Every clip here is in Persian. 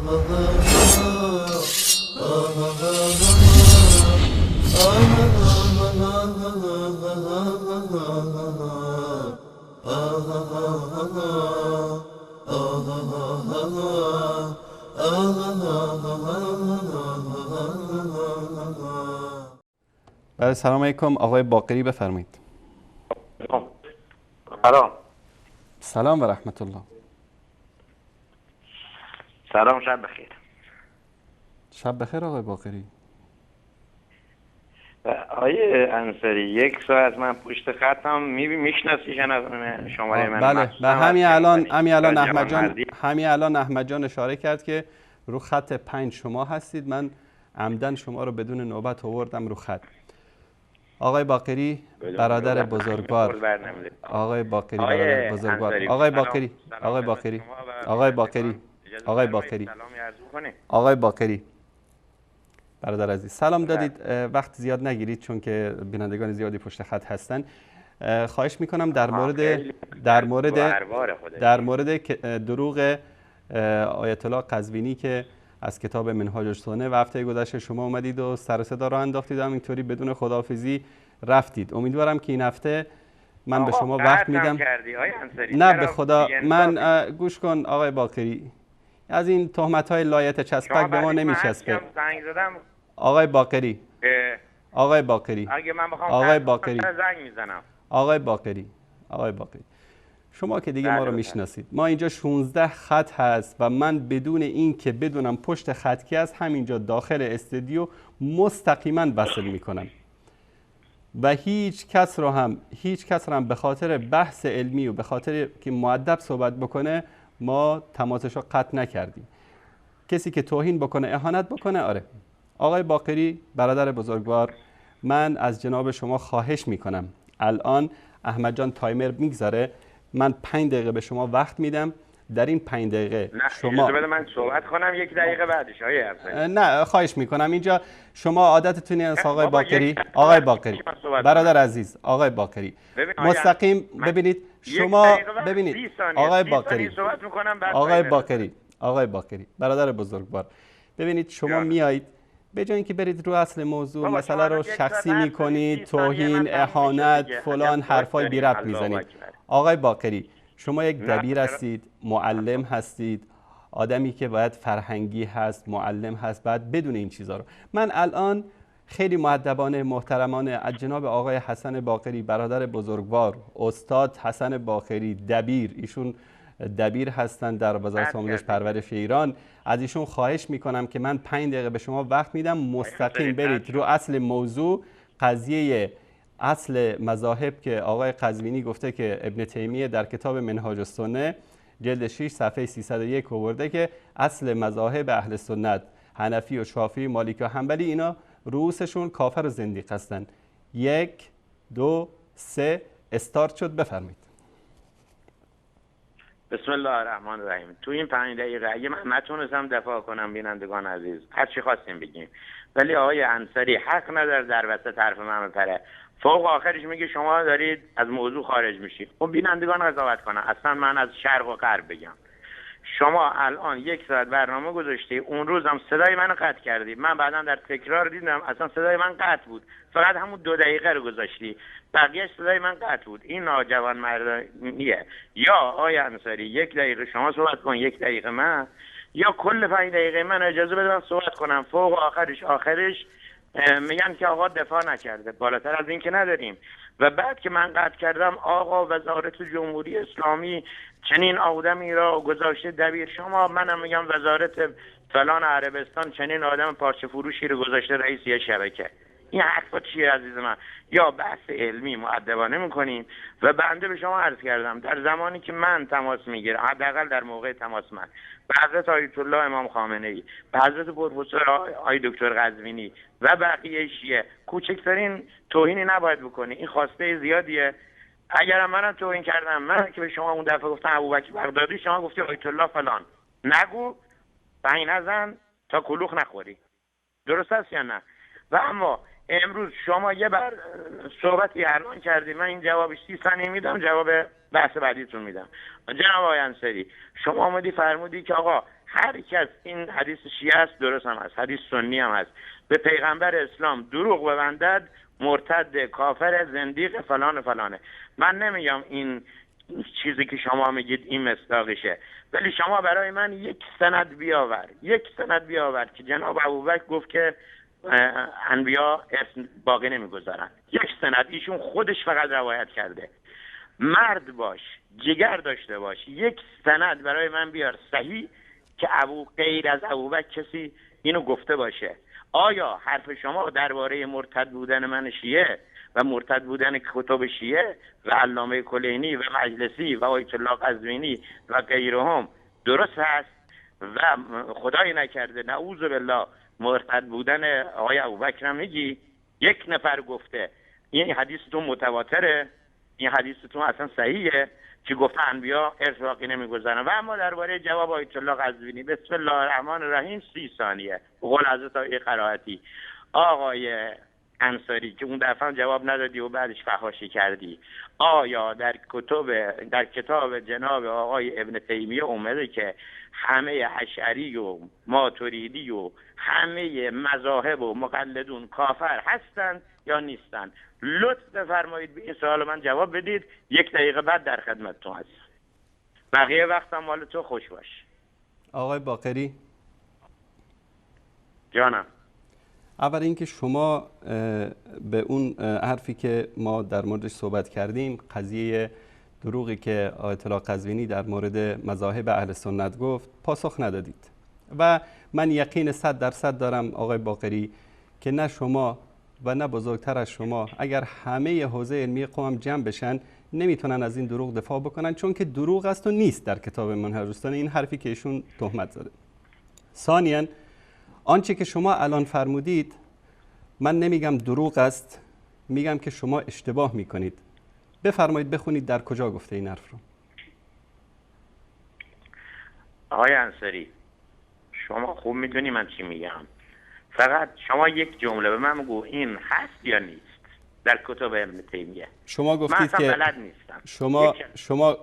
بله سلام علیکم. آقای باقری بفرمایید. سلام. سلام و رحمت الله. سلام، شب بخیر. شب بخیر آقای باقری. آقای انصاری، یک ساعت من پشت خطم میشناسی شماره من؟ بله و همین الان احمد جان اشاره کرد که رو خط 5 شما هستید. من عمدن شما رو بدون نوبت آوردم رو خط. آقای باقری برادر بزرگوار، آقای باقری برادر بزرگوار، آقای باقری، آقای باقری، آقای باقری، آقای باقری، آقای باقری برادر عزیز سلام دادید. وقت زیاد نگیرید چون که بینندگان زیادی پشت خط هستن. خواهش میکنم در مورد دروغ آیت الله قزوینی که از کتاب منهاج السنه و هفته گذشته شما اومدید و سر و صدا راه انداختید و اینطوری بدون خداحافظی رفتید. امیدوارم که این هفته من به شما وقت میدم. نه به خدا، من گوش کن آقای باقری، از این تهمت‌های لایت چسبک به ما نمیچسبه. آقای باقری، آقای باقری، اگه من بخوام آقای باقری، زنگ میزنم. آقای باقری، آقای باقری، شما که دیگه ما رو میشناسید. ما اینجا 16 خط هست و من بدون این که بدونم پشت خط کی هست همینجا داخل استودیو مستقیما وصل میکنم و هیچ کس رو هم به خاطر بحث علمی و به خاطر که مؤدب صحبت بکنه ما تماسش رو قطع نکردیم. کسی که توهین بکنه، اهانت بکنه، آره. آقای باقری برادر بزرگوار، من از جناب شما خواهش میکنم، الان احمد جان تایمر میگذاره، من 5 دقیقه به شما وقت میدم. در این 5 دقیقه شما بده من صحبت کنم 1 دقیقه بعدش. نه خواهش میکنم. اینجا شما عادتتون است آقای باقری، آقای باقری برادر عزیز، آقای باقری مستقیم ببینید شما، ببینید آقای باقری، آقای باقری، آقای باقری برادر بزرگوار، ببینید شما میایید به جای اینکه برید رو اصل موضوع مسئله رو شخصی میکنید، توهین، اهانت، فلان حرفای بی ربط میزنید. آقای باقری شما یک دبیر هستید، معلم هستید، آدمی که باید فرهنگی هست، معلم هست، باید بدون این چیزا رو. من الان خیلی مؤدبانه محترمانه از جناب آقای حسن باقری برادر بزرگوار، استاد حسن باقری دبیر، ایشون دبیر هستند در وزارت آموزش پرورش ایران، از ایشون خواهش میکنم که من 5 دقیقه به شما وقت میدم، مستقیم برید رو اصل موضوع، قضیه اصل مذاهب که آقای قزوینی گفته که ابن تیمیه در کتاب منهاج السنه جلد 6 صفحه 301 آورده که اصل مذاهب اهل سنت حنفی و شافعی، مالکی و حنبلی اینا رؤوسشون کافر و زندیق هستن. 1 2 3 استارت شد. بفرمایید. بسم الله الرحمن الرحیم. تو این 5 دقیقه اگه من نتونستم دفاع کنم بینندگان عزیز هر چی خواستیم بگیم، ولی آقای انصاری حق نداره در وسط حرف من بپره. فوق آخرش میگه شما دارید از موضوع خارج میشید. خب بینندگان قضاوت کنن. اصلا من از شرق و غرب بگم. شما الان 1 ساعت برنامه گذاشتی، اون روز هم صدای منو قطع کردی. من بعدا در تکرار دیدم اصلا صدای من قطع بود، فقط همون 2 دقیقه رو گذاشتی، بقیه‌اش صدای من قطع بود. این ناجوان مردانیه. یا آقای انصاری 1 دقیقه شما صحبت کن، 1 دقیقه من، یا کل 5 دقیقه من اجازه بده من صحبت کنم. فوق آخرش میگن که آقا دفاع نکرده. بالاتر از این که نداریم. و بعد که من قطع کردم آقا وزارت جمهوری اسلامی چنین آدمی را گذاشته دبیر. شما منم میگم وزارت فلان عربستان چنین آدم پارچه فروشی رو گذاشته رئیس یه شبکه. این حرفا چیه عزیز من؟ یا بحث علمی مؤدبانه میکنیم. و بنده به شما عرض کردم در زمانی که من تماس میگیرم، حداقل در موقع تماس من به حضرت آیت الله امام خامنه ای، به حضرت پروفسور آقای دکتر قزوینی و بقیه شیعه، کوچکترین توهینی نباید بکنی. این خواسته زیادیه. اگر منم توهین کردم، من که به شما اون دفعه گفتم ابوبکر بغدادی، شما گفتی آیت الله فلان، نگو، پنج نزن تا کلوخ نخوری. درست است یا نه؟ و اما امروز شما یه بار صحبتی الان کردی، من این جوابش 30 ثانیه میدم، جواب بحث بعدیتون میدم. جناب آقای انصاری شما آمدی فرمودی که آقا هر کس، این حدیث شیعه است درست هم هست، حدیث سنی هم هست، به پیغمبر اسلام دروغ ببندد مرتد، کافر، زندیق، فلان فلانه. من نمیگم این چیزی که شما میگید این مصداقشه، ولی شما برای من یک سند بیاور که جناب ابوبکر گفت که انبیا اسم باقی نمیگذارن. یک سند، ایشون خودش فقط روایت کرده. مرد باش، جگر داشته باش، یک سند برای من بیار صحیح که غیر از ابوبکر کسی اینو گفته باشه. آیا حرف شما درباره مرتد بودن من شیعه و مرتد بودن کتب شیعه و علامه کلینی و مجلسی و آیت الله قزوینی و غیرهم درست هست؟ و خدای نکرده نعوذ بالله مرتد بودن آقای ابوبکر هم میگی یک نفر گفته، این حدیثتون متواتره؟ این حدیثتون اصلا صحیحه که گفته انبیا ارث باقی نمیگذارن؟ و اما درباره جواب آیت الله قزوینی، بسم الله الرحمن الرحیم 30 ثانیه قول حضرت قرائتی، آقای انصاری که اون دفعه جواب ندادی و بعدش فحاشی کردی، آیا در کتاب جناب آقای ابن تیمیه اومده که همه اشعری و ماتریدی و همه مذاهب و مقلدون کافر هستند یا نیستند؟ لطف بفرمایید به این سوال من جواب بدید. 1 دقیقه بعد در خدمتتون هستم. بقیه وقتم مال تو، خوش باش. آقای باقری، جانم. اول اینکه شما به اون حرفی که ما در موردش صحبت کردیم، قضیه دروغی که آیت الله قزوینی در مورد مذاهب اهل سنت گفت، پاسخ ندادید. و من یقین 100% دارم آقای باقری که نه شما و نه بزرگتر از شما، اگر همه حوزه علمی قوم جمع بشن، نمیتونن از این دروغ دفاع بکنن، چون که دروغ است و نیست در کتاب منهج السنه، این حرفی که ایشون تهمت زده. ثانیاً آنچه که شما الان فرمودید، من نمیگم دروغ است، میگم که شما اشتباه میکنید. بفرمایید بخونید در کجا گفته این حرف رو. آقای انصاری، شما خوب میدونی من چی میگم، فقط شما یک جمله به من بگو این هست یا نیست در کتب ابن تیمیه. شما گفتید که بلد نیستم.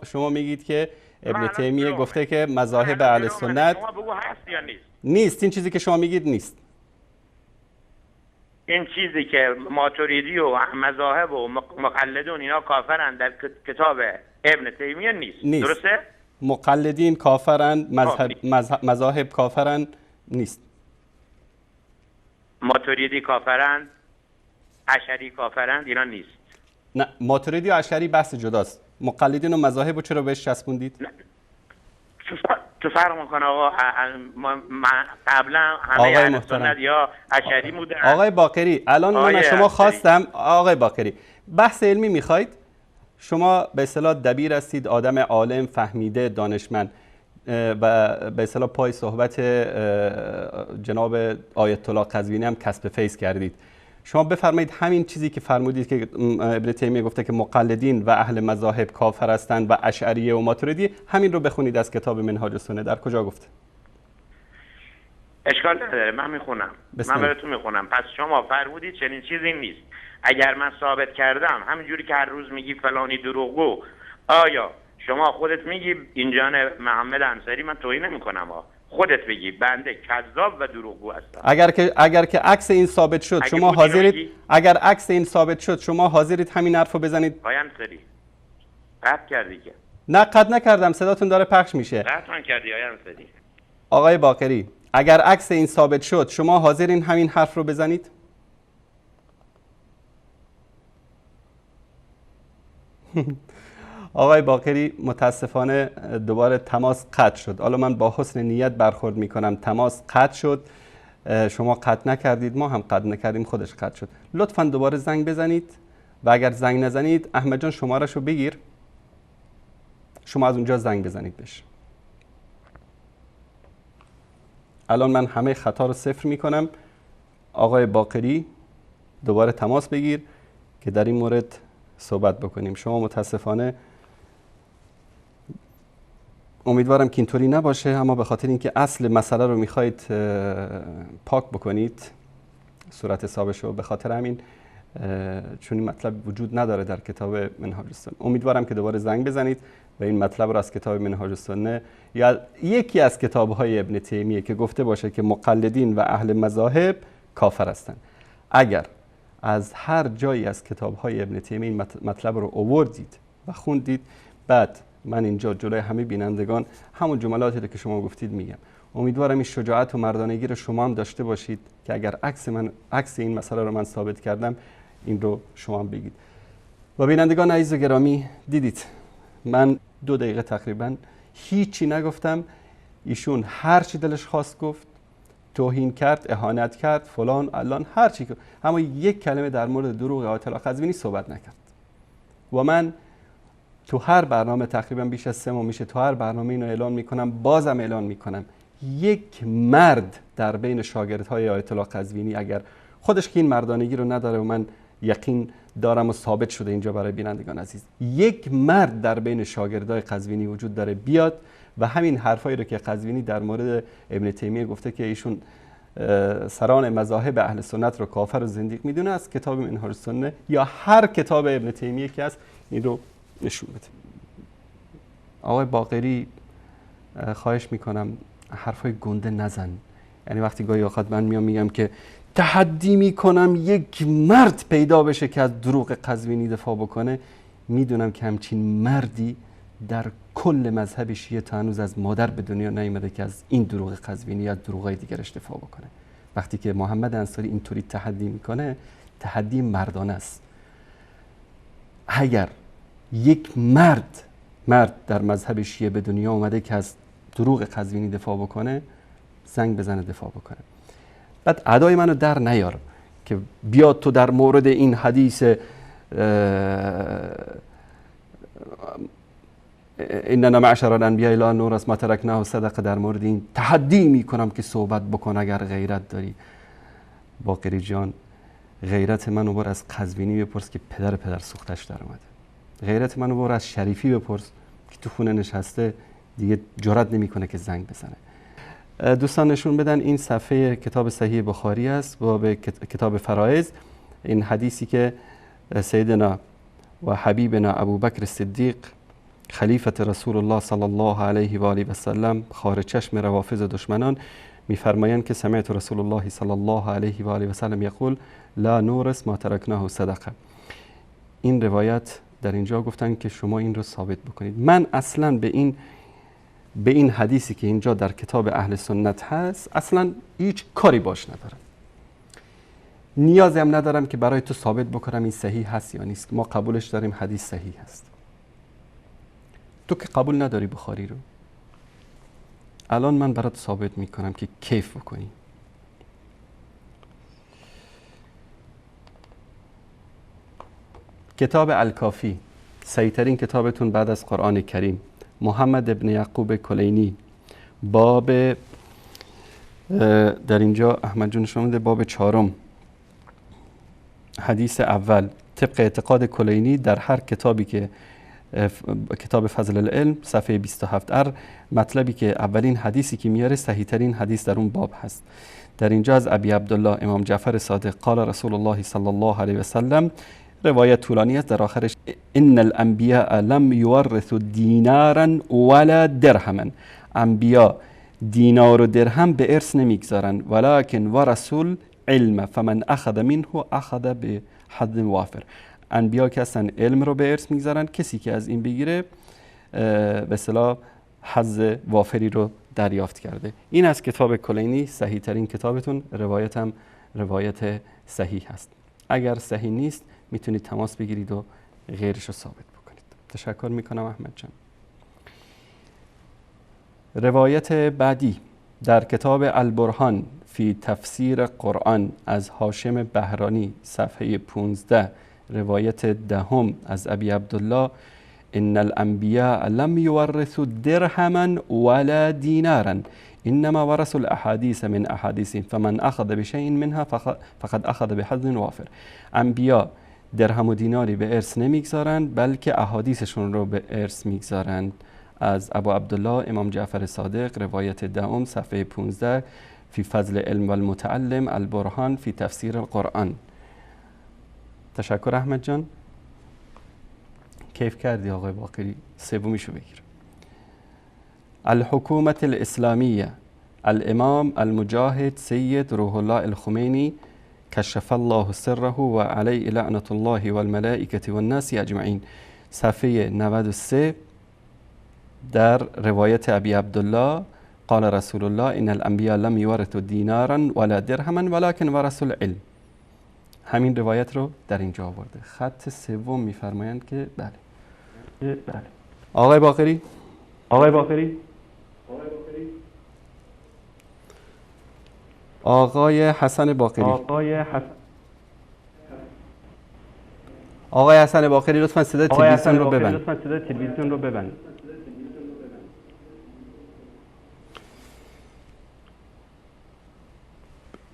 شما میگید که ابن تیمیه گفته که مذاهب اهل سنت، شما بگو هست یا نیست. نیست. این چیزی که شما میگید نیست. این چیزی که ماتریدی و مذاهب و مقلدون اینا کافرن در کتاب ابن تیمیه نیست. درسته؟ مقلدین کافرن، مذاهب کافرن، نیست. ماتریدی کافرن، اشعری کافرن، اینا نیست. نه، ماتریدی و اشعری بحث جداست. مقلدین و مذاهب رو چرا بهش چسبوندید؟ تو فرق میکنه آقا. قبلا همه اهل سنت یا اشعری بودن. آقای باقری، الان من از شما خواستم، آقای باقری، بحث علمی میخواید؟ شما به اصطلاح دبیر هستید، آدم عالم، فهمیده، دانشمند، و به اصطلاح پای صحبت جناب آیت الله قزوینی هم کسب فیض کردید. شما بفرمایید همین چیزی که فرمودید که ابن تیمیه گفته که مقلدین و اهل مذاهب کافر هستند و اشعریه و ماتریدی، همین رو بخونید از کتاب منهاج السنه. در کجا گفته؟ اشکال نداره، من میخونم. من براتون میخونم. پس شما فرمودید چنین چیزی نیست. اگر من ثابت کردم، همینجوری که هر روز میگی فلانی دروغگو، آیا شما خودت میگی اینجان محمد انصاری من توهین نمیکنم، خودت بگی بنده کذاب و دروغگو هستم. اگر که عکس این ثابت شد، شما حاضرید؟ اگر عکس این ثابت شد، شما حاضرید همین حرفو بزنید؟ آقای انصاری قطع کردی که؟ نه، قطع نکردم، صداتون داره پخش میشه. قطع کردی آقای انصاری. آقای باقری، اگر عکس این ثابت شد، شما حاضرین همین حرف رو بزنید؟ آقای باقری، متاسفانه دوباره تماس قطع شد. حالا من با حسن نیت برخورد میکنم، تماس قطع شد، شما قطع نکردید، ما هم قطع نکردیم، خودش قطع شد. لطفاً دوباره زنگ بزنید و اگر زنگ نزنید، احمد جان شمارش رو بگیر، شما از اونجا زنگ بزنید بهش. الان من همه خطا رو صفر میکنم. آقای باقری دوباره تماس بگیر که در این مورد صحبت بکنیم. شما متاسفانه، امیدوارم که اینطوری نباشه، اما به خاطر اینکه اصل مسئله رو میخواید پاک بکنید، صورت حسابش رو، به خاطر همین، چون این مطلب وجود نداره در کتاب منهاج السنه. امیدوارم که دوباره زنگ بزنید و این مطلب را از کتاب منهاج السنه یا یکی از کتاب‌های ابن تیمیه که گفته باشه که مقلدین و اهل مذاهب کافر هستند. اگر از هر جایی از کتاب‌های ابن تیمیه این مطلب رو آوردید و خوندید، بعد من اینجا جلوی همه بینندگان همون جملاتی رو که شما گفتید میگم. امیدوارم این شجاعت و مردانگی رو شما هم داشته باشید که اگر عکس این مسئله رو من ثابت کردم، این رو شما هم بگید. و بینندگان عزیز و گرامی، دیدید من 2 دقیقه تقریبا هیچی نگفتم، ایشون هر چی دلش خواست گفت، توهین کرد، اهانت کرد، فلان الان هر چی، اما یک کلمه در مورد دروغ آیت الله قزوینی صحبت نکرد. و من تو هر برنامه تقریبا بیش از 3 ماه میشه تو هر برنامه اینو اعلان میکنم، بازم اعلان میکنم، یک مرد در بین شاگردهای آیت الله قزوینی، اگر خودش که این مردانگی رو نداره و من یقین دارم و ثابت شده اینجا برای بینندگان عزیز، یک مرد در بین شاگردای قزوینی وجود داره بیاد و همین حرفایی رو که قزوینی در مورد ابن تیمیه گفته که ایشون سران مذاهب اهل سنت رو کافر و زندیق میدونه، از کتاب منهاج السنه یا هر کتاب ابن تیمیه که هست این رو نشون بده. آقای باقری، خواهش میکنم حرفای گنده نزن. یعنی وقتی گاهی اوقات من میگم که تحدی میکنم یک مرد پیدا بشه که از دروغ قزوینی دفاع بکنه، میدونم که همچین مردی در کل مذهب شیعه تا هنوز از مادر به دنیا نیامده که از این دروغ قزوینی یا دروغای دیگرش دفاع بکنه. وقتی که محمد انصاری اینطوری تحدی میکنه، تحدی مردانه است. اگر یک مرد در مذهب شیعه به دنیا اومده که از دروغ قزوینی دفاع بکنه، زنگ بزنه دفاع بکنه. بعد ادای منو در نیار که بیاد تو در مورد این حدیث اننا معشر الانبیاء لا نورث ما ترکناه صدقه، در مورد این تحدی میکنم که صحبت بکن اگر غیرت داری. باقری جان، غیرت منو بر از قزوینی بپرس که پدر سوختش در اومده. غیرت منو بر از شریفی بپرس که تو خونه نشسته دیگه جرئت نمیکنه که زنگ بزنه. دوستان نشون بدن این صفحه کتاب صحیح بخاری است، باب کتاب فرائض. این حدیثی که سیدنا و حبیبنا ابوبکر صدیق خلیفت رسول الله صلی الله علیه و آله و سلم، خار چشم روافض دشمنان، میفرمایند که سمعت رسول الله صلی الله علیه و آله و سلم یقول لا نورث ما ترکناه صدقه. این روایت در اینجا گفتن که شما این رو ثابت بکنید. من اصلا به این حدیثی که اینجا در کتاب اهل سنت هست اصلا هیچ کاری باش ندارم. نیازی هم ندارم که برای تو ثابت بکنم این صحیح هست یا نیست. ما قبولش داریم، حدیث صحیح هست. تو که قبول نداری بخاری رو، الان من برات ثابت میکنم که کیف بکنی. کتاب الکافی، سعی‌ترین کتابتون بعد از قرآن کریم، محمد ابن یعقوب کلینی، باب در اینجا احمد جون شما باب 4 حدیث اول، طبق اعتقاد کلینی در هر کتابی که کتاب فضل العلم صفحه 27 مطلبی که اولین حدیثی که میاره صحیح ترین حدیث در اون باب هست. در اینجا از ابی عبدالله امام جعفر صادق قال رسول الله صلی الله علیه و سلم، روایت طولانی است، در آخرش ان الانبیاء لم یورثوا دینارا ولا درهما، انبیا دینار و درهم به ارث نمیگذارن، ولکن ورثوا علم فمن اخذ منه اخذ بحظ وافر. انبیا که هستن علم رو به ارث میگذارن، کسی که از این بگیره به اصطلاح حظ وافری رو دریافت کرده. این از کتاب کلینی، صحیح ترین کتابتون، روایت هم روایت صحیح هست. اگر صحیح نیست میتونید تماس بگیرید و غیرش رو ثابت بکنید. تشکر میکنم احمد جان. روایت بعدی در کتاب البرهان فی تفسیر قرآن از هاشم بهرانی صفحه 15، روایت 10 از ابی عبدالله ان الانبیاء لم یورثوا درهما ولا دینارا انما ورثوا الاحادیث من احادیث فمن اخذ بشیء منها فقد اخذ بحظ وافر. انبیا درهم و دیناری به ارث نمیگذارند بلکه احادیثشون رو به ارث میگذارند. از ابو عبدالله امام جعفر صادق، روایت 10 صفحه 15 فی فضل علم والمتعلم البرهان فی تفسیر القرآن. تشکر احمد جان. کیف کردی آقای باقری. سومیشو بگیر. الحکومة الإسلامية الإمام المجاهد سيد روح الله الخميني كشف الله سره وعليه لعنة الله والملائكة والناس أجمعين. صفحه 93 در روایت ابی عبدالله قال رسول الله ان الانبیاء لم یورثوا دینارا ولا درهما ولكن ورثوا العلم. همین روایت رو در اینجا آورده. خط سوم میفرمایند که بله. آقای باقری. آقای حسن باقری. آقای حسن باقری لطفا صدای تلویزیون رو ببند.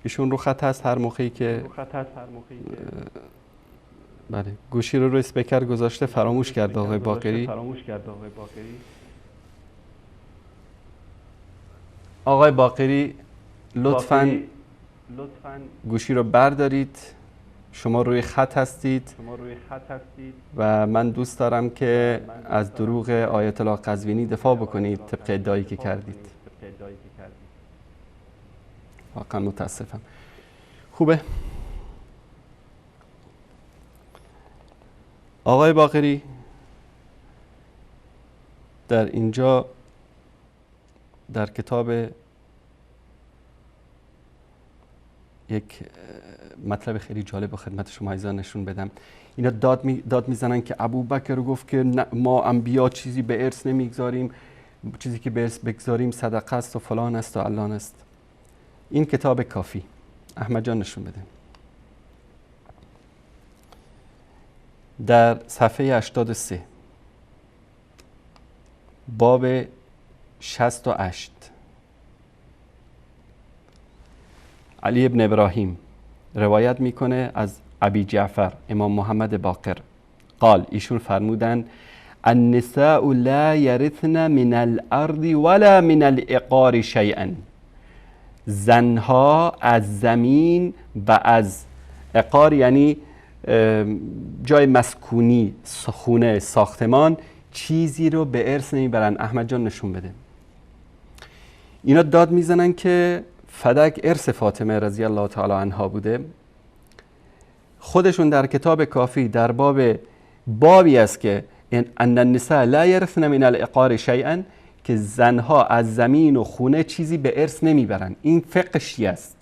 ایشون رو خط هست هر موقعی که بله گوشی رو اسپیکر گذاشته فراموش کرد آقای باقری. آقای باقری لطفاً گوشی رو بردارید. شما روی خط هستید و من دوست دارم که از دروغ آیت الله قزوینی دفاع بکنید طبق ادعایی که کردید. واقعا متاسفم. خوبه آقای باقری در اینجا در کتاب یک مطلب خیلی جالب خدمت شما عزیزان نشون بدم. اینا داد میزنن که ابوبکر گفت که ما انبیا چیزی به ارث نمیگذاریم، چیزی که به ارث بگذاریم صدقه است و فلان است و علان است. این کتاب کافی. احمد جان نشون بده. در صفحه 83 باب 68 علی ابن ابراهیم روایت میکنه از ابی جعفر امام محمد باقر قال ایشون فرمودن النساء لا يرثن من الارض ولا من العقار شيئا. زنها از زمین و از عقار یعنی جای مسکونی خونه ساختمان چیزی رو به ارث نمیبرن. احمد جان نشون بده. اینا داد میزنن که فدک ارث فاطمه رضی الله تعالی عنها بوده. خودشون در کتاب کافی در بابی است که ان النساء لا يرثن من العقار شيئا که زنها از زمین و خونه چیزی به ارث نمیبرن. این فقه شیعه است.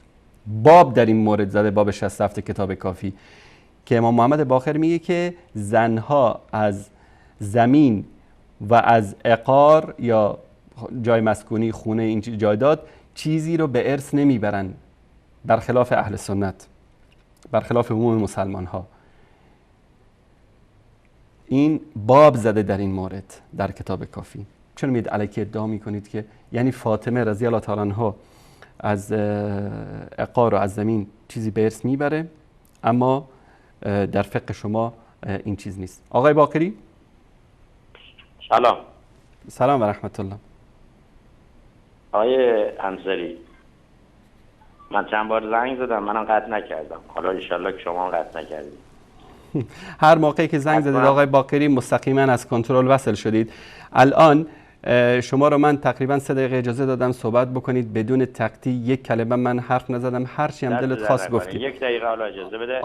باب در این مورد زده، باب 67 کتاب کافی، که امام محمد باقر میگه که زنها از زمین و از عقار یا جای مسکونی خونه این جایداد چیزی رو به ارث نمیبرن، برخلاف اهل سنت، برخلاف عموم مسلمان ها. این باب زده در این مورد در کتاب کافی. چرا میاد علیکی ادعا میکنید که یعنی فاطمه رضی الله تعالی عنها از عقار و از زمین چیزی به ارث میبره، اما در فقه شما این چیز نیست. آقای باقری سلام و رحمت الله. آقای انصاری من چند بار زنگ زدم، منم قطع نکردم، حالا انشالله که شما هم قطع نکردید. هر موقعی که زنگ زدید آقای باقری مستقیما از کنترل وصل شدید. الان شما رو من تقریبا 3 دقیقه اجازه دادم صحبت بکنید بدون تقطیع، یک کلمه من حرف نزدم، هرچی هم دلت خواست گفتید. 1 دقیقه حالا اجازه بده.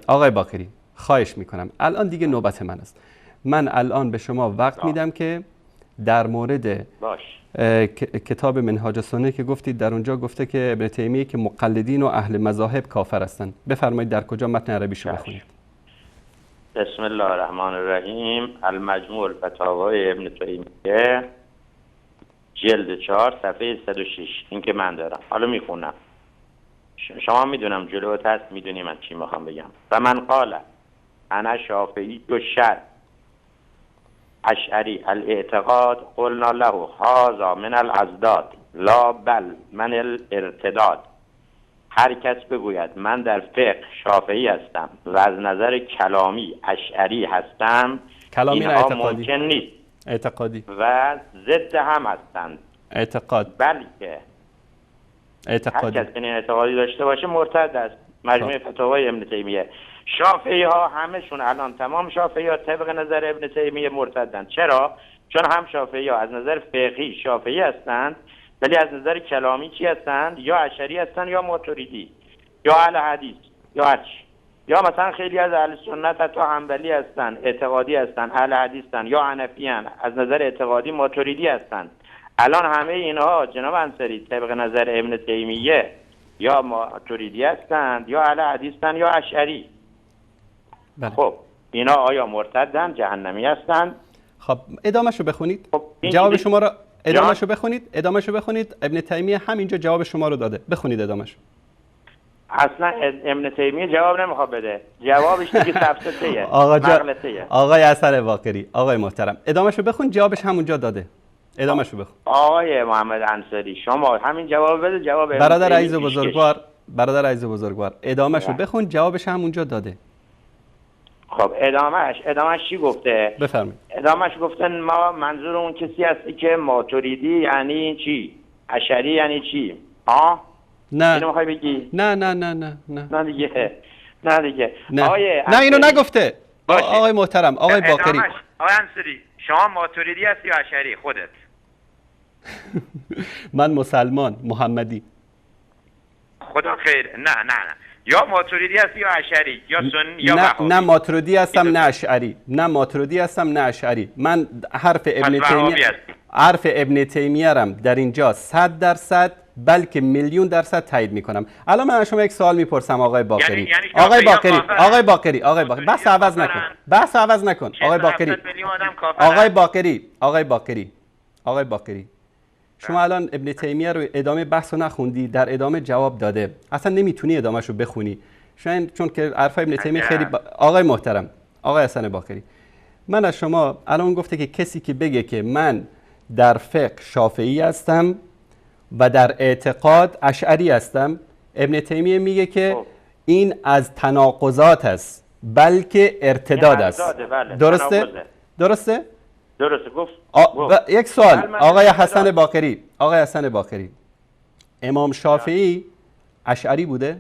آقای باقری خواهش میکنم، الان دیگه نوبت من است. من الان به شما وقت میدم که در مورد کتاب منهاج السنه که گفتید در اونجا گفته که ابن تیمیه که مقلدین و اهل مذاهب کافر هستند، بفرمایید در کجا متن عربیشو بخونید. بسم الله الرحمن الرحیم. المجموع الفتاوی ابن تیمیه جلد 4 صفحه 106. این که من دارم، حالا میخونم. شما میدونم جلوت هست، میدونی من چی میخوام بگم. و من قال انا شافعی و شر اشعری الاعتقاد قلنا له هذا من الازداد لا بل من الارتداد. هر کس بگوید من در فقه شافعی هستم و از نظر کلامی اشعری هستم، اینها ممکن نیست. اعتقادی و ضد هم هستند. اعتقاد بلکه اعتقادی. هر کس این اعتقادی داشته باشه مرتد است. مجموع فتاوای ابن تیمیه. شافعی ها همشون الان تمام شافعی ها طبق نظر ابن تیمیه مرتدن. چرا؟ چون هم شافعی ها از نظر فقهی شافعی هستند ولی از نظر کلامی چی هستند؟ یا اشعری هستند یا ماتریدی یا اهل حدیث یا هرچی. یا مثلا خیلی از اهل سنت حتی حنبلی هستند، اعتقادی هستند، اهل حدیث هستند، یا حنفی هستند، از نظر اعتقادی ماتریدی هستند. الان همه اینها جناب انصاری طبق نظر ابن تیمیه یا ماتریدی هستند یا اهل حدیث هستند یا اشعری. بله. خب اینا آیا مرتدن، جهنمی هستند؟ خب ادامهشو بخونید. خب جواب شما رو ادامهشو بخونید. ابن تیمیه همینجا جواب شما رو داده. بخونید ادامهشو. اصلا ابن تیمیه جواب نمیخواد بده. جوابش دیگه سفسطه‌ایه. مغلطه‌ایه. آقای حسن باقری، آقای محترم، ادامهشو بخون. جوابش همونجا داده. ادامهشو بخون. آقای محمد انصاری شما همین جواب بده. جواب برادر عزیز بزرگوار، ادامهشو بخون. جوابش همونجا داده. خب ادامهش چی گفته؟ بفرمایید. ادامهش گفته ما منظور اون کسی هستی که ماتریدی یعنی چی؟ اشعری یعنی چی؟ نه اینو میخوای بگی؟ نه دیگه. نه اینو نگفته. آقای محترم، آقای باقری. آقای انصاری شما ماتریدی هستی یا اشعری خودت؟ من مسلمان محمدی. خدا خیر. نه یا ماتریدی هستی یا اشعری یا سنی یا وهابی؟ نه ماتریدی هستم نه اشعری. نه اشعری. من حرف ابن تیمیه رم در اینجا 100% بلکه میلیون درصد تایید میکنم. الان من از شما یک سوال میپرسم آقای باقری. آقای باقری بحث عوض نکن. آقای باقری شما الان ابن تیمیه رو ادامه بحث رو نخوندی، در ادامه جواب داده. اصلا نمیتونی ادامهشو بخونی چون که حرف ابن تیمیه خیلی آقای محترم، آقای حسن باقری، من از شما الان گفته که کسی که بگه که من در فقه شافعی هستم و در اعتقاد اشعری هستم، ابن تیمیه میگه که این از تناقضات است بلکه ارتداد است. بله. درسته گفت. یک سوال آقای حسن باقری، امام شافعی اشعری بوده؟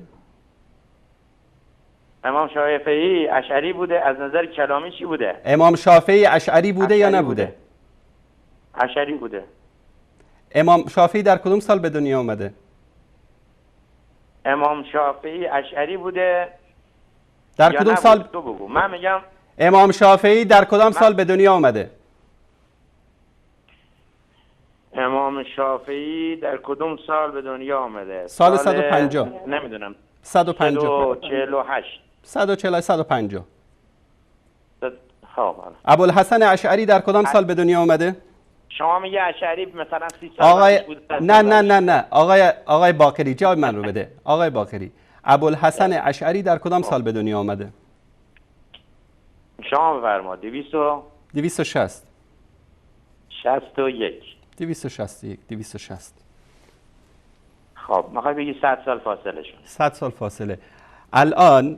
امام شافعی اشعری بوده. از نظر کلامی چی بوده؟ امام شافعی اشعری بوده یا نبوده؟ اشعری بوده. امام شافعی در کدوم سال به دنیا آمده؟ امام شافعی اشعری بوده. در کدوم سال؟ تو بگو. من میگم امام شافعی در کدام سال به دنیا آمده؟ امام شافعی در کدوم سال به دنیا آمده؟ سال 150. نمیدونم. 148. 150. خب ابوالحسن اشعری در کدام سال به دنیا آمده؟ شما میگه اشعری مثلا 30 سال بود. نه آقای باقری جواب من رو بده. آقای باقری ابوالحسن اشعری در کدام سال به دنیا آمده؟ شما بفرما. 260. 61. 260. خب میخوای بگی 100 سال فاصله شد. 100 سال فاصله. الان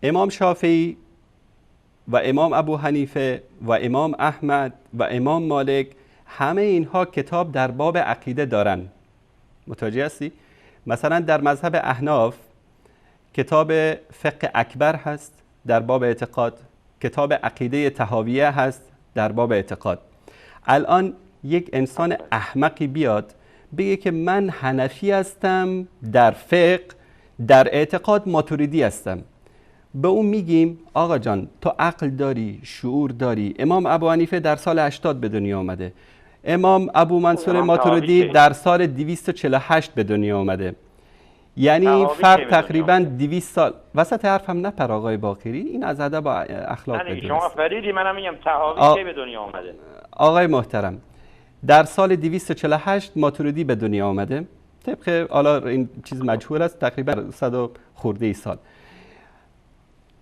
امام شافعی و امام ابو حنیفه و امام احمد و امام مالک همه اینها کتاب در باب عقیده دارن. متوجه هستی؟ مثلا در مذهب احناف کتاب فقه اکبر هست در باب اعتقاد، کتاب عقیده طحاویه هست در باب اعتقاد. الان یک انسان احمقی بیاد بگه که من حنفی هستم در فقه، در اعتقاد ماتریدی هستم، به اون میگیم آقا جان تو عقل داری، شعور داری. امام ابو حنیفه در سال 80 به دنیا آمده. امام ابو منصور ماتریدی در سال 248 به دنیا آمده. یعنی فرق تقریبا 200 سال. وسط حرفم نپر آقای باقری، این از ادب و اخلاق بدونید. شما فریدی، منم میگم طحاوی که به دنیا آمده. آقای محترم در سال 248 ماتریدی به دنیا آمده. طبق حالا این چیز مجهول است، تقریبا 100 خورده ای سال.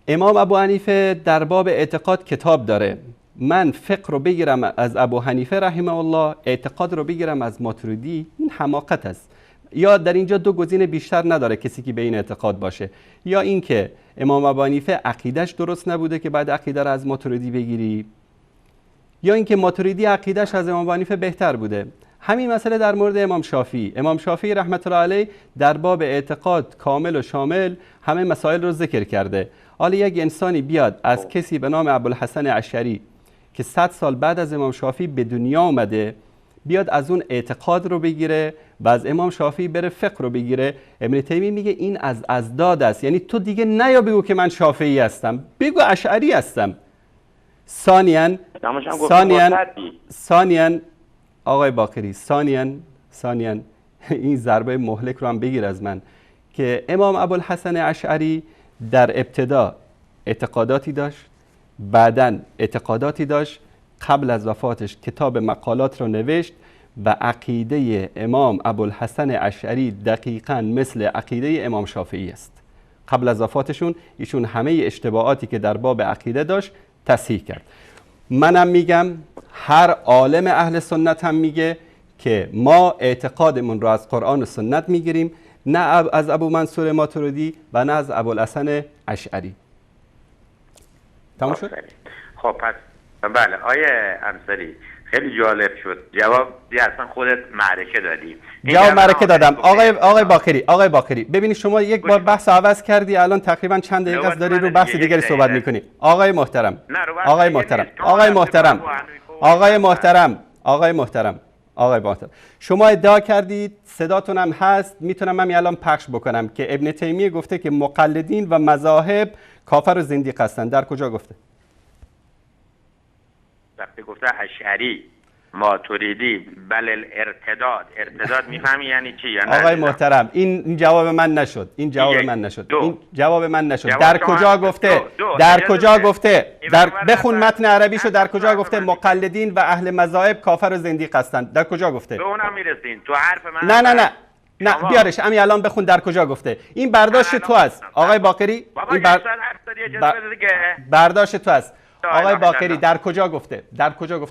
امام ابو حنیفه در باب اعتقاد کتاب داره. من فقه رو بگیرم از ابو حنیفه رحمه الله، اعتقاد رو بگیرم از ماتریدی، این حماقت است. یا در اینجا دو گزینه بیشتر نداره کسی که به این اعتقاد باشه، یا اینکه امام ابو حنیفه عقیدش درست نبوده که بعد عقیده رو از ماتریدی بگیری، یا اینکه ماتریدی عقیدش از امام ابو حنیفه بهتر بوده. همین مسئله در مورد امام شافعی. امام شافعی رحمت الله علیه در باب اعتقاد کامل و شامل همه مسائل رو ذکر کرده. حالا یک انسانی بیاد از کسی به نام ابوالحسن اشعری که 100 سال بعد از امام شافعی به دنیا اومده، بیاد از اون اعتقاد رو بگیره و از امام شافعی بره فقه رو بگیره، ابن تیمیه میگه این از ازداد است. یعنی تو دیگه نیا بگو که من شافعی هستم، بگو اشعری هستم. ثانیاً آقای باقری، ثانیاً این ضربه مهلک رو هم بگیر از من که امام ابوالحسن اشعری در ابتدا اعتقاداتی داشت، بعداً اعتقاداتی داشت، قبل از وفاتش کتاب مقالات رو نوشت و عقیده امام ابوالحسن اشعری دقیقاً مثل عقیده امام شافعی است. قبل از وفاتشون ایشون همه اشتباهاتی که در باب عقیده داشت تصحیح کرد. منم میگم، هر عالم اهل سنت هم میگه که ما اعتقادمون رو از قرآن و سنت میگیریم، نه از ابو منصور ماتریدی و نه از ابوالحسن اشعری. تمام شد؟ خب پس بله آیه انصاری خیلی جالب شد. جواب اصلا خودت معرکه دادی. جواب معرکه دادم. آقای باقری ببینید شما یک بار بحث عوض کردی، الان تقریبا چند دقیقه است داری رو بحث دیگری صحبت میکنی. آقای محترم شما ادعا کردید، صداتون هم هست، میتونم همین الان پخش بکنم که ابن تیمیه گفته که مقلدین و مذاهب کافر و زندیق هستند. در کجا گفته؟ وقتی گفته اشعری ماتریدی بل ارتداد میفهمی یعنی چی؟ یعنی آقای محترم این جواب من نشد. این جواب من نشد. در کجا گفته؟ بخون متن عربیشو. در کجا گفته مقلدین و اهل مذاهب کافر و زندیق هستند؟ در کجا گفته؟ به اونم میرسین. تو حرف من نه بیارش همین الان بخون در کجا گفته. این برداشت تو است آقای باقری. این برداشت تو است آقای باقری. در کجا گفته؟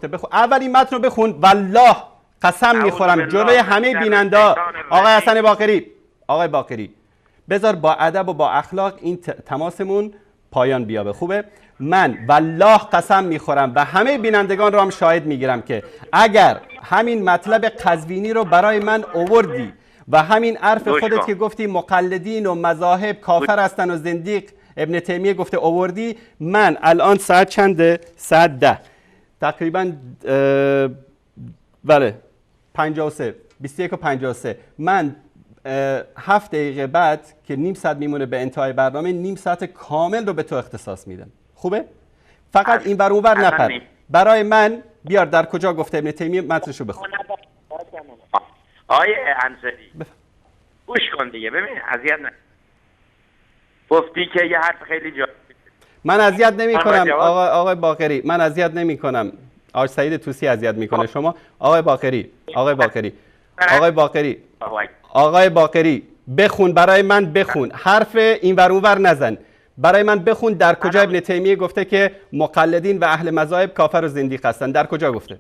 بخون اول این متن رو بخون. والله قسم میخورم جلوی همه بیننده. آقای باقری بذار با ادب و با اخلاق این تماسمون پایان بیابه. خوبه؟ من والله قسم میخورم و همه بینندگان رو هم شاهد میگیرم که اگر همین مطلب قزوینی رو برای من آوردی و همین حرف خودت که گفتی مقلدین و مذاهب کافر هستن و زندیق ابن تیمیه گفته آوردی، من الان ساعت چنده؟ ساعت 10 تقریبا بله 53 21:53. من 7 دقیقه بعد که نیم ساعت میمونه به انتهای برنامه، نیم ساعت کامل رو به تو اختصاص میدم. خوبه؟ فقط این ور اون ور نپر. برای من بیار در کجا گفته ابن تیمیه متنشو بخون. آیه انصاری گوش کن دیگه، ببین اذیت نه. گفتی که یه حرف خیلی جالب. من اذیت نمی‌کنم آقای باقری، من اذیت نمی‌کنم. آقای سعید طوسی اذیت می‌کنه شما. آقای باقری بخون برای من، بخون. حرف این ور اون ور نزن. برای من بخون در کجا ابن تیمیه گفته که مقلدین و اهل مذاهب کافر و زندیق هستن. در کجا گفته؟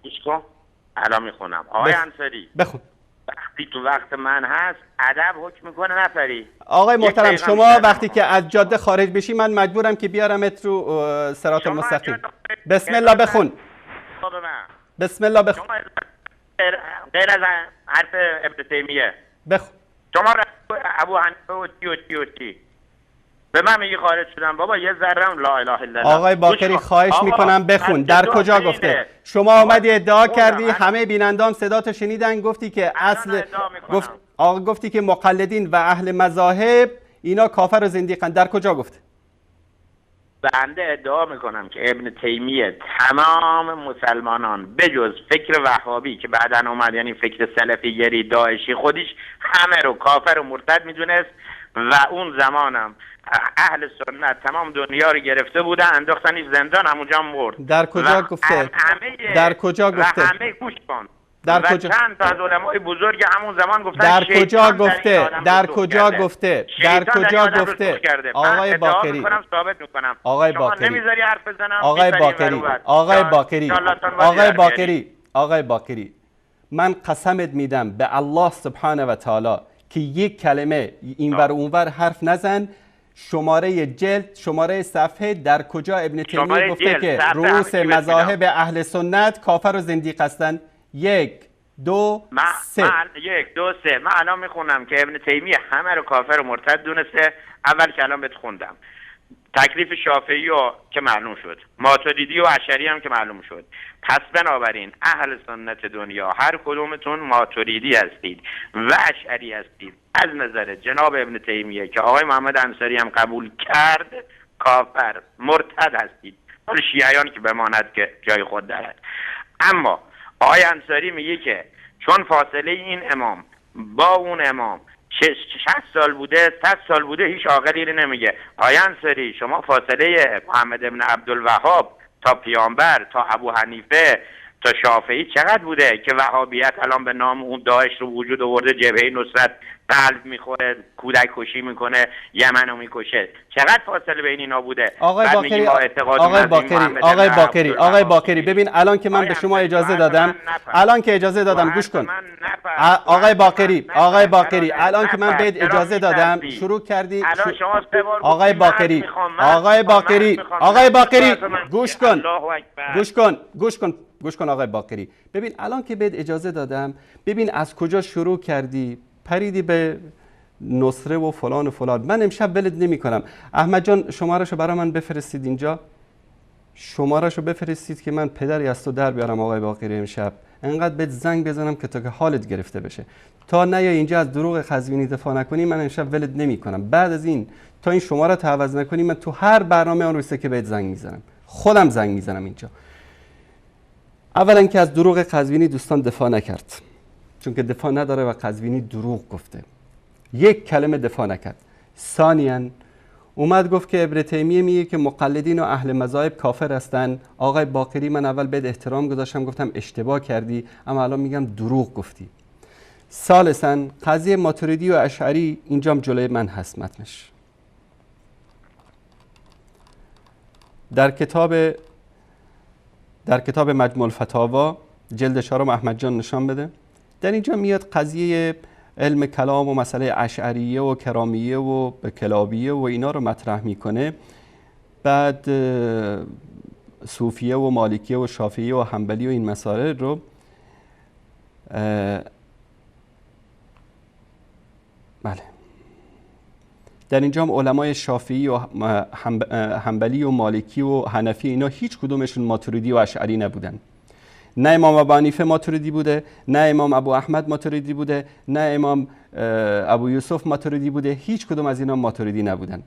گوش کن الان میخونم. آقای انصاری بخون. وقتی تو وقت من هست ادب حکم میکنه نفری. آقای محترم شما وقتی که از جاده خارج بشی من مجبورم که بیارمت رو صراط المستقیم. بسم الله بخون. غیر از حرف ابن تیمیه بخون. شما ابو حنیفه و چی به من میگی خارج شدم؟ بابا یه ذره لا اله الا الله. آقای باقری خواهش میکنم بخون. در کجا گفته؟ شما آمدی ادعا کردی، همه بینندام صداتو شنیدن، گفتی که اصل گفتی که مقلدین و اهل مذاهب اینا کافر و زندیقن. در کجا گفته؟ بنده ادعا میکنم که ابن تیمیه تمام مسلمانان بجز فکر وهابی که بعداً اومد، یعنی فکر سلفی گری داعشی، خودش همه رو کافر و مرتد میدونست و اون زمانم اهل سنت تمام دنیا رو گرفته بودن، انداختنش زندان، همونجا مرد. در کجا گفته؟ همه گوش کن. چند تا از علمای بزرگ همون زمان گفتن در کجا گفته؟ آقای باقری ثابت میکنم. آقای نمیذاری حرف بزنم. آقای باقری من قسمت میدم به الله سبحانه و تعالی که یک کلمه اینور اونور حرف نزن. شماره جلد، شماره صفحه، در کجا ابن تیمیه گفته که رؤوس مذاهب اهل سنت کافر و زندیق هستند؟ 1 2 3. من الان میخونم که ابن تیمیه همه رو کافر و مرتد دونسته. اول کلام بهت خوندم. تکلیف شافعی که معلوم شد، ماتریدی و اشعری هم که معلوم شد. پس بنابراین اهل سنت دنیا هر کدومتون ماتریدی هستید و اشعری هستید، از نظر جناب ابن تیمیه که آقای محمد انصاری هم قبول کرد، کافر مرتد هستید. حالا شیعیان که بماند که جای خود دارد. اما آقای انصاری میگه که چون فاصله این امام با اون امام 60 سال بوده، 100 سال بوده، هیچ عاقلی نمیگه. آقای انصاری شما فاصله محمد ابن عبدالوهاب تا پیامبر تا ابو حنیفه تا شافعی چقدر بوده که وهابیت الان به نام اون داعش رو وجود آورده، جبهه نصرت قلب میخوره، کودک کشی میکنه، یمن رو میکشه؟ چقدر فاصله بین اینا بوده؟ آقای باقری ببین الان که من به شما اجازه دادم، الان که اجازه دادم گوش کن. آقای باقری الان که من بهت اجازه دادم شروع کردی. آقای باقری گوش کن آقای باقری. ببین الان که بهت اجازه دادم، ببین از کجا شروع کردی، پریدی به نصره و فلان و فلان. من امشب ولت نمی کنم. احمد جان شماره‌شو برای من بفرستید اینجا، شماره‌شو بفرستید که من پدری از تو در بیارم آقای باقری. امشب انقدر بهت زنگ بزنم که تا که حالت گرفته بشه. تا نیا اینجا از دروغ قزوینی دفاع نکنی، من امشب ولت نمی کنم. بعد از این تا این شماره رو عوض نکنی، من تو هر برنامه آن روسته که بهت زنگ میزنم، خودم زنگ میزنم اینجا. اولا که از دروغ قزوینی دوستان دفاع نکرد، چون که دفاع نداره و قزوینی دروغ گفته، یک کلمه دفاع نکرد. ثانیاً اومد گفت که ابن تیمیه میگه که مقلدین و اهل مذاهب کافر هستن. آقای باقری من اول بهت احترام گذاشتم، گفتم اشتباه کردی، اما الان میگم دروغ گفتی. ثالثاً قضیه ماتریدی و اشعری اینجام جلوی من هست متنش. در کتاب مجموع الفتاوا جلد 4 احمد جان نشان بده. در اینجا میاد قضیه علم کلام و مسئله اشعریه و کرامیه و کلابیه و اینا رو مطرح میکنه. بعد صوفیه و مالکیه و شافعیه و حنبلی و این مسائل رو بله. در اینجا هم علمای شافعی و حنبلی و مالکی و حنفی اینا هیچ کدومشون ماتریدی و اشعری نبودن. نه امام ابو حنیفه ماتریدی بوده، نه امام ابو احمد ماتریدی بوده، نه امام ابو یوسف ماتریدی بوده، هیچ کدوم از اینا ماتریدی نبودن.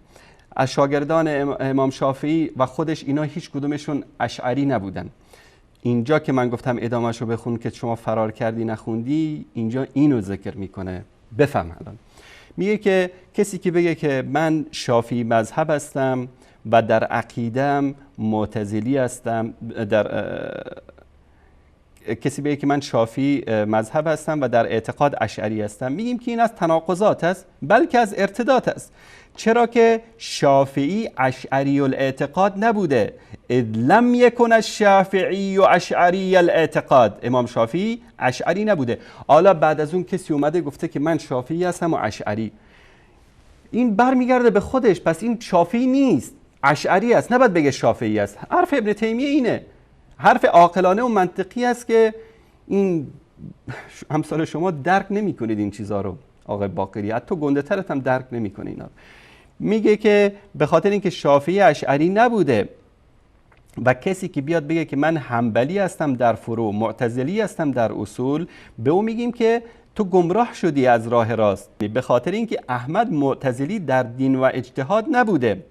از شاگردان امام شافعی و خودش اینا هیچ کدومشون اشعری نبودن. اینجا که من گفتم ادامهشو بخون که شما فرار کردی نخوندی، اینجا اینو ذکر میکنه. بفهم الان. میگه که کسی که بگه که من شافعی مذهب هستم و در عقیدم معتزلی هستم، کسی بگه که من شافعی مذهب هستم و در اعتقاد اشعری هستم، میگیم که این از تناقضات است، بلکه از ارتداد است. چرا که شافعی اشعری الاعتقاد نبوده. اذ لم یکن الشافعی و اشعری الاعتقاد. امام شافعی اشعری نبوده. حالا بعد از اون کسی اومده گفته که من شافعی هستم و اشعری. این برمیگرده به خودش. پس این شافعی نیست، اشعری است. نباید بگه شافعی است. حرف ابن تیمیه اینه، حرف عاقلانه و منطقی است که این امثال شما درک نمی کنید این چیزها رو. آقای باقری حتی گنده ترت هم درک نمی کنه اینا. میگه که به خاطر اینکه شافعی اشعری نبوده و کسی که بیاد بگه که من حنبلی هستم در فروع، معتزلی هستم در اصول، به او میگیم که تو گمراه شدی از راه راست. به خاطر اینکه احمد معتزلی در دین و اجتهاد نبوده.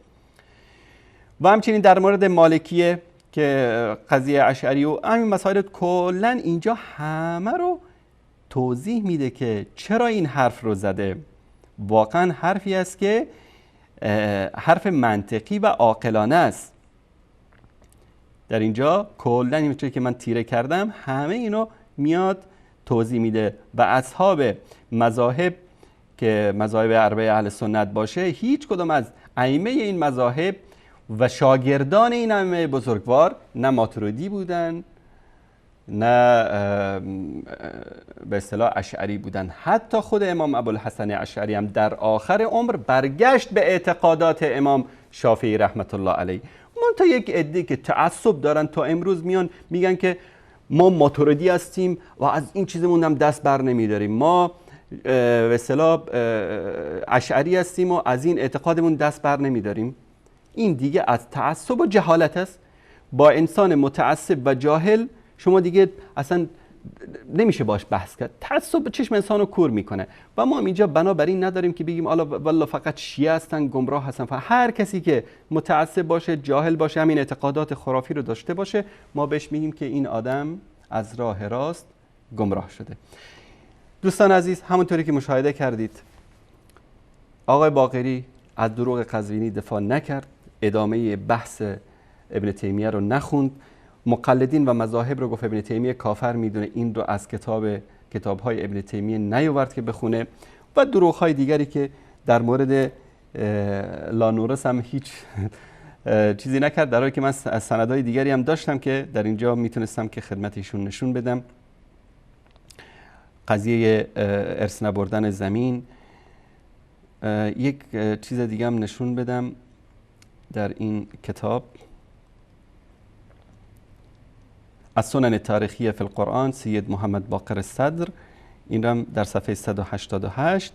و همچنین در مورد مالکیه که قضیه اشعری و همین مسائل کلا اینجا همه رو توضیح میده که چرا این حرف رو زده. واقعا حرفی است که حرف منطقی و عاقلانه است. در اینجا کلا این چیزی که من تیره کردم همه اینو میاد توضیح میده. و اصحاب مذاهب که مذاهب اربعه اهل سنت باشه، هیچ کدوم از ائمه این مذاهب و شاگردان این ائمه بزرگوار نه ماتریدی بودن، نه به اصطلاح اشعری بودن. حتی خود امام ابوالحسن اشعری هم در آخر عمر برگشت به اعتقادات امام شافعی رحمت الله علیه. تا یک عده که تعصب دارن تا امروز میان میگن که ما ماتریدی هستیم و از این چیزمون هم دست بر نمیداریم، ما به اصطلاح اشعری هستیم و از این اعتقادمون دست بر نمیداریم. این دیگه از تعصب و جهالت است. با انسان متعصب و جاهل شما دیگه اصلا نمیشه باش بحث کرد. تعصب چشم انسانو کور میکنه و ما اینجا بنابراین نداریم که بگیم والله فقط شیعه هستن، گمراه هستن. هر کسی که متعصب باشه، جاهل باشه، همین اعتقادات خرافی رو داشته باشه، ما بهش میگیم که این آدم از راه راست گمراه شده. دوستان عزیز، همونطوری که مشاهده کردید آقای باقری از دروغ قزوینی دفاع نکرد، ادامه بحث ابن تیمیه رو نخوند، مقلدین و مذاهب رو گفت ابن تیمیه کافر میدونه، این رو از کتاب‌های ابن تیمیه نیاورد که بخونه و دروغ‌های دیگری که در مورد لانورس هم هیچ چیزی نکرد، در حالی که من از سندهای دیگری هم داشتم که در اینجا میتونستم که خدمت ایشون نشون بدم. قضیه ارث نبردن زمین. یک چیز دیگه هم نشون بدم در این کتاب، از سنن تاریخی فی القرآن، سید محمد باقر الصدر، این هم در صفحه 188: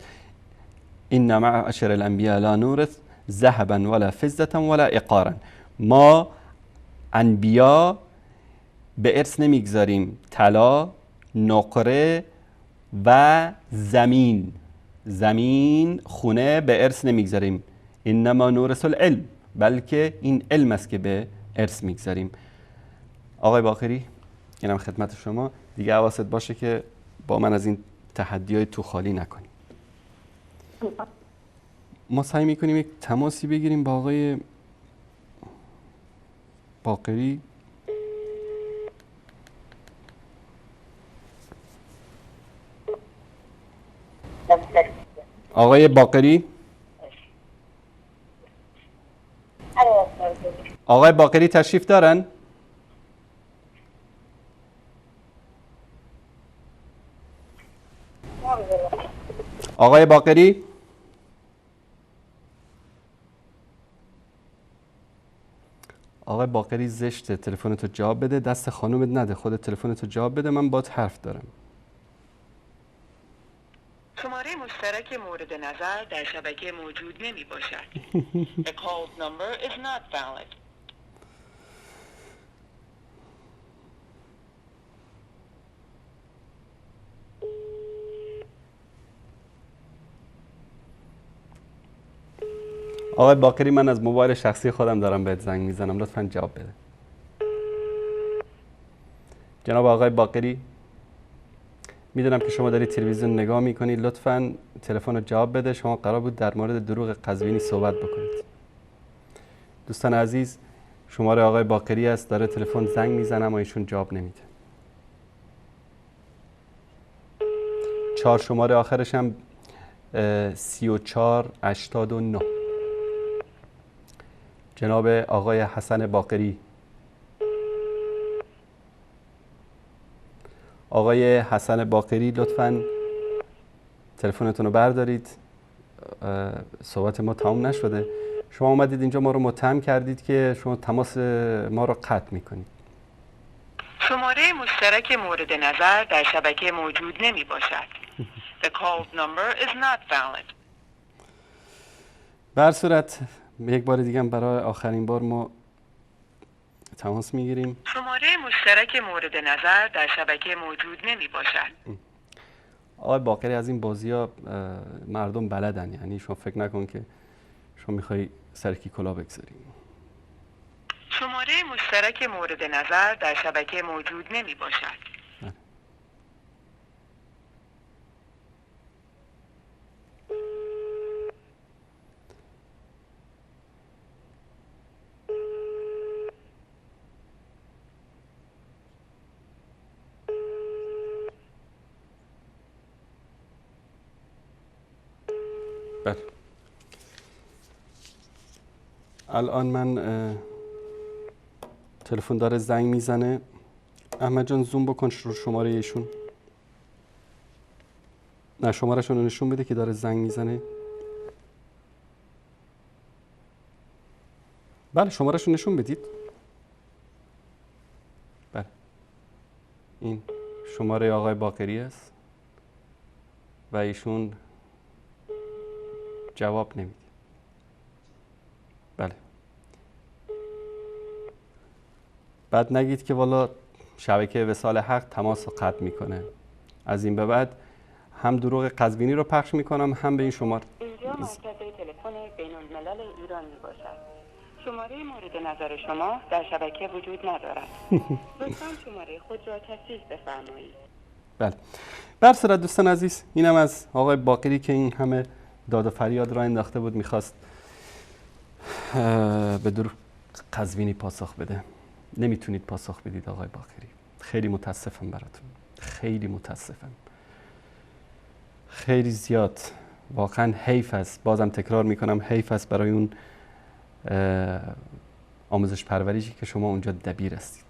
این معاشر الانبیاء لا نورث ذهبا ولا فضة ولا عقارا. ما انبیا به ارث نمیگذاریم طلا، نقره و زمین خونه به ارث نمیگذاریم. انما نورث العلم، بلکه این علم است که به ارث میگذاریم. آقای باقری، اینم خدمت شما. دیگه حواست باشه که با من از این تحدی‌های تو خالی نکنیم. ما سعی میکنیم یک تماسی بگیریم با آقای باقری. آقای باقری، آقای باقری تشریف دارن؟ آقای باقری، آقای باقری زشته، تلفنتو جواب بده، دست خانومت نده، خودت تلفنتو جواب بده، من باهات حرف دارم. شماره مشترک مورد نظر در شبکه موجود نمی باشد. The called number is not valid. آقای باقری، من از موبایل شخصی خودم دارم بهت زنگ میزنم، لطفاً جواب بده. جناب آقای باقری، میدونم که شما دارید تلویزیون نگاه میکنید، لطفاً تلفن رو جواب بده. شما قرار بود در مورد دروغ قزوینی صحبت بکنید. دوستان عزیز، شماره آقای باقری است، داره تلفن زنگ میزنه اما ایشون جواب نمیده. 4 شماره آخرش هم 3489. جناب آقای حسن باقری. آقای حسن باقری، لطفاً تلفنتون رو بردارید، صحبت ما تمام نشده. شما اومدید اینجا ما رو متهم کردید که شما تماس ما رو قطع میکنید. شماره مشترک مورد نظر در شبکه موجود نمی باشد. The called number is not valid. به هر صورت یک بار دیگه برای آخرین بار ما تماس میگیریم. شماره مشترک مورد نظر در شبکه موجود نمی باشد. آقای باقری، از این بازی ها مردم بلدن، یعنی شما فکر نکن که شما میخوای سرکی کلا بگذاری. شماره مشترک مورد نظر در شبکه موجود نمی باشد. بله. الان من تلفن داره زنگ میزنه. احمد جان زوم بکن رو شماره ایشون. نه، شماره‌شون رو نشون بده که داره زنگ میزنه. بله، شماره‌شون نشون بدید. بله، این شماره آقای باقری است و ایشون جواب نمیده. بله، بعد نگید که والا شبکه وصال حق تماس رو قطع میکنه. از این به بعد هم دروغ قزوینی رو پخش میکنم هم به این شماره. اینجا مرکز تلفن بین‌الملل ایران میباشد. شماره مورد نظر شما در شبکه وجود ندارد. لطفاً شماره خود را تصحیح بفرمایید. بله. بر صورت دوستان عزیز، اینم از آقای باقری که این همه داد و فریاد را انداخته بود، میخواست به دروغ قزوینی پاسخ بده. نمیتونید پاسخ بدید آقای باقری. خیلی متاسفم براتون. خیلی متاسفم. خیلی زیاد. واقعا حیف است. بازم تکرار میکنم حیف است برای اون آموزش پروریشی که شما اونجا دبیر هستید.